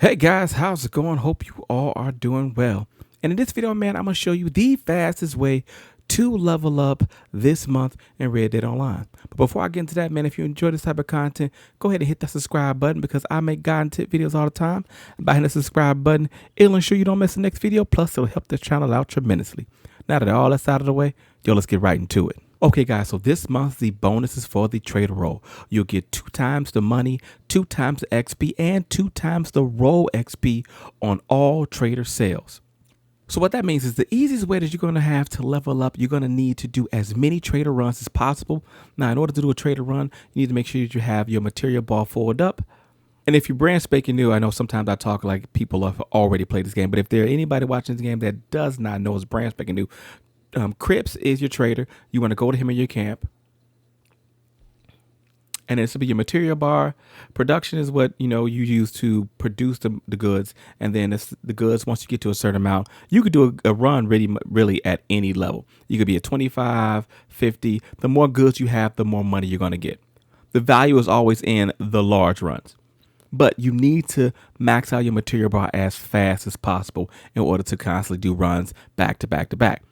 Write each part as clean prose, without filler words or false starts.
Hey guys, how's it going? Hope you all are doing well. And in this video, man, I'm going to show you the fastest way to level up this month in Red Dead Online. But before I get into that, man, if you enjoy this type of content, go ahead and hit that subscribe button because I make guide and tip videos all the time. And by hitting the subscribe button, it'll ensure you don't miss the next video. Plus, it'll help the channel out tremendously. Now that all that's out of the way, let's get right into it. Okay, guys, so this month, the bonuses for the trader role. You'll get 2 times the money, 2 times the XP, and 2 times the role XP on all trader sales. So what that means is the easiest way that you're going to have to level up, you're going to need to do as many trader runs as possible. Now, in order to do a trader run, you need to make sure that you have your material bar forward up. And if you're brand spanking new, I know sometimes I talk like people have already played this game, but if there anybody watching this game that does not know it's brand spanking new, Cripps is your trader. You want to go to him in your camp. And this will be your material bar. Production is what you use to produce the goods. And then it's the goods, once you get to a certain amount, you could do a run really at any level. You could be at 25, 50. The more goods you have, the more money you're going to get. The value is always in the large runs. But you need to max out your material bar as fast as possible in order to constantly do runs back to back to back.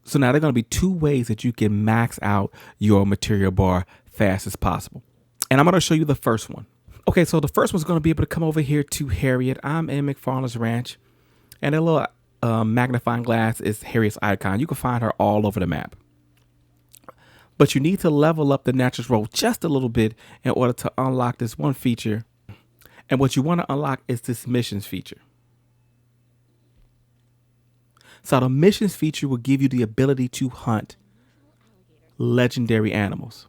So now there are going to be 2 ways that you can max out your material bar fast as possible. And I'm going to show you the first one. Okay, so the first one's going to be able to come over here to Harriet. I'm in McFarland's Ranch. And a little magnifying glass is Harriet's icon. You can find her all over the map. But you need to level up the naturals role just a little bit in order to unlock this one feature. And what you want to unlock is this missions feature. So the missions feature will give you the ability to hunt legendary animals.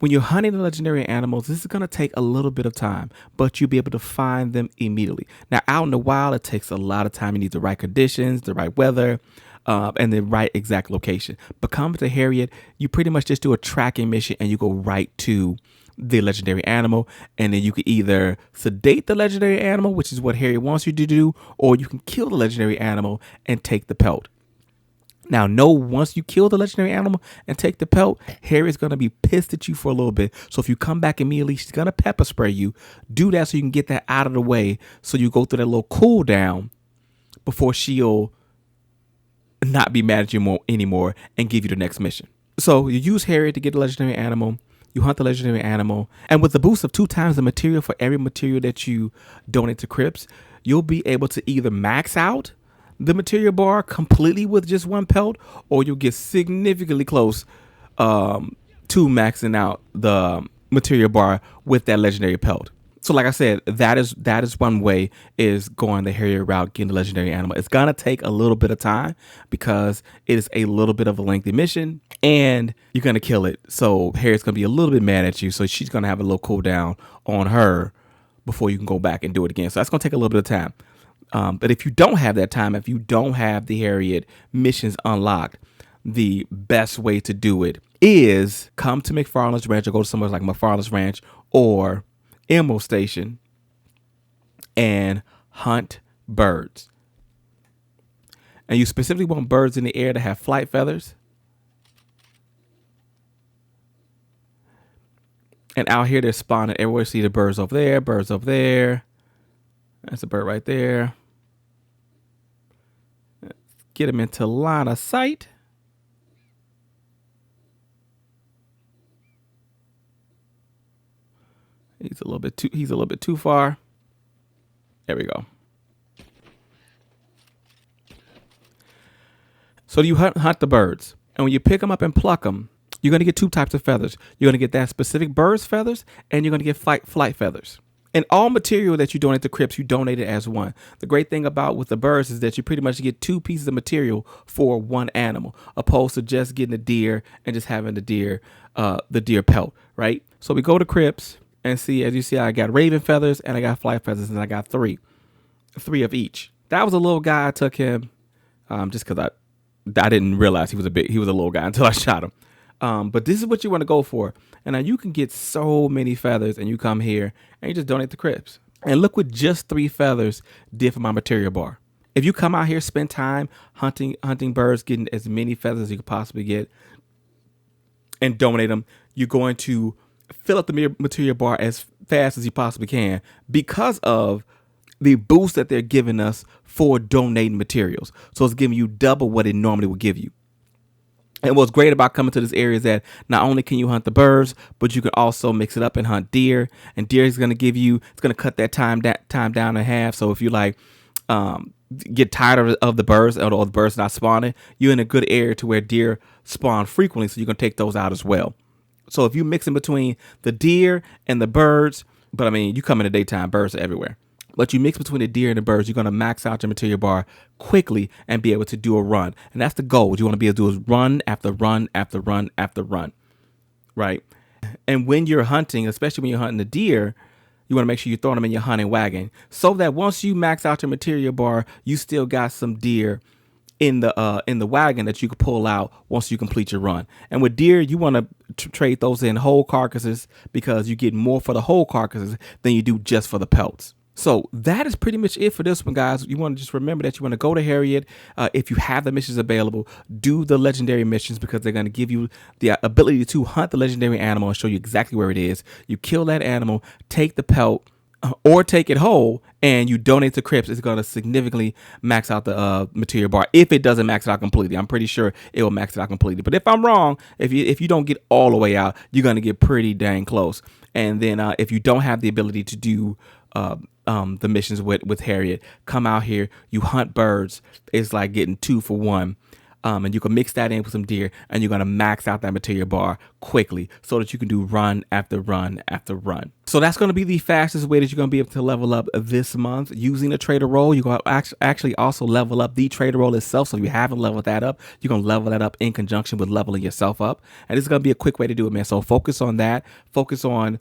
When you're hunting the legendary animals, this is going to take a little bit of time, but you'll be able to find them immediately. Now, out in the wild, it takes a lot of time. You need the right conditions, the right weather, and the right exact location. But come to Harriet, you pretty much just do a tracking mission and you go right to the legendary animal, and then you can either sedate the legendary animal, which is what Harriet wants you to do, or you can kill the legendary animal and take the pelt. Now, once you kill the legendary animal and take the pelt, Harriet's going to be pissed at you for a little bit. So if you come back immediately, she's going to pepper spray you. Do that so you can get that out of the way, so you go through that little cooldown before she'll not be mad at you anymore and give you the next mission. So you use Harriet to get the legendary animal. You hunt the legendary animal, and with the boost of 2 times the material for every material that you donate to Cripps, you'll be able to either max out the material bar completely with just 1 pelt, or you'll get significantly close to maxing out the material bar with that legendary pelt. So like I said, that is one way, is going the Harriet route, getting the legendary animal. It's going to take a little bit of time because it is a little bit of a lengthy mission and you're going to kill it. So Harriet's going to be a little bit mad at you. So she's going to have a little cooldown on her before you can go back and do it again. So that's going to take a little bit of time. But if you don't have that time, if you don't have the Harriet missions unlocked, the best way to do it is come to McFarland's Ranch, or go to somewhere like McFarland's Ranch or Emerald Station and hunt birds. And you specifically want birds in the air that have flight feathers. And out here they're spawning everywhere. See the birds over there, birds over there. That's a bird right there. Get him into line of sight. He's a little bit too far. There we go. So you hunt the birds, and when you pick them up and pluck them, you're going to get 2 types of feathers. You're going to get that specific bird's feathers, and you're going to get flight feathers. And all material that you donate to Cripps, you donate it as 1. The great thing about with the birds is that you pretty much get 2 pieces of material for 1 animal, opposed to just getting a deer and just having the deer pelt, right? So we go to Cripps and see, as you see, I got raven feathers and I got flight feathers, and I got 3 of each. That was a little guy. I took him just because I didn't realize he was a little guy until I shot him. But this is what you want to go for. And now you can get so many feathers, and you come here and you just donate the Cripps. And look what just 3 feathers did for my material bar. If you come out here, spend time hunting birds, getting as many feathers as you could possibly get, and donate them, you're going to fill up the material bar as fast as you possibly can because of the boost that they're giving us for donating materials. So it's giving you double what it normally would give you. And what's great about coming to this area is that not only can you hunt the birds, but you can also mix it up and hunt deer. And deer is going to give you, it's going to cut that time down in half. So if you like get tired of the birds or the birds not spawning, you're in a good area to where deer spawn frequently. So you can take those out as well. So if you mix in between the deer and the birds, but I mean, you come in the daytime, birds are everywhere. But you mix between the deer and the birds, you're going to max out your material bar quickly and be able to do a run. And that's the goal. What you want to be able to do is run after run after run after run, right? And when you're hunting, especially when you're hunting the deer, you want to make sure you're throwing them in your hunting wagon so that once you max out your material bar, you still got some deer in the wagon that you can pull out once you complete your run. And with deer, you want to trade those in whole carcasses because you get more for the whole carcasses than you do just for the pelts. So that is pretty much it for this one, guys. You want to just remember that you want to go to Harriet. If you have the missions available, do the legendary missions because they're going to give you the ability to hunt the legendary animal and show you exactly where it is. You kill that animal, take the pelt, or take it whole, and you donate to Cripps. It's going to significantly max out the material bar. If it doesn't max it out completely, I'm pretty sure it will max it out completely. But if I'm wrong, if you don't get all the way out, you're going to get pretty dang close. And then if you don't have the ability to do the missions with Harriet, come out here, you hunt birds. It's like getting 2 for 1. And you can mix that in with some deer, and you're going to max out that material bar quickly so that you can do run after run after run. So that's going to be the fastest way that you're going to be able to level up this month using the trader role. You're going to actually also level up the trader role itself. So if you haven't leveled that up, you're going to level that up in conjunction with leveling yourself up. And this is going to be a quick way to do it, man. So focus on that. Focus on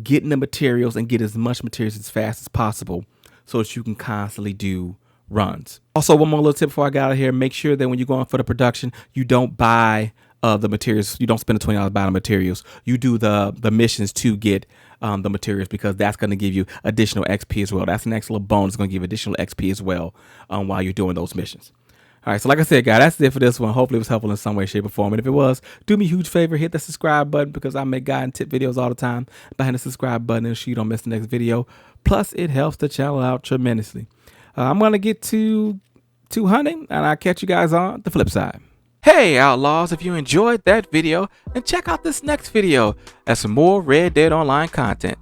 getting the materials and get as much materials as fast as possible so that you can constantly do runs. Also, one more little tip before I get out of here: make sure that when you're going for the production, you don't buy the materials. You don't spend the $20 buying the materials. You do the missions to get the materials, because that's going to give you additional XP as well. That's the next little bonus. It's going to give additional XP as well while you're doing those missions. All right, so like I said, guys, that's it for this one. Hopefully it was helpful in some way, shape, or form. And if it was, do me a huge favor, hit the subscribe button, because I make guide and tip videos all the time. Behind the subscribe button, so you don't miss the next video. Plus, it helps the channel out tremendously. I'm going to get to hunting, and I'll catch you guys on the flip side. Hey, Outlaws, if you enjoyed that video, then check out this next video. That's some more Red Dead Online content.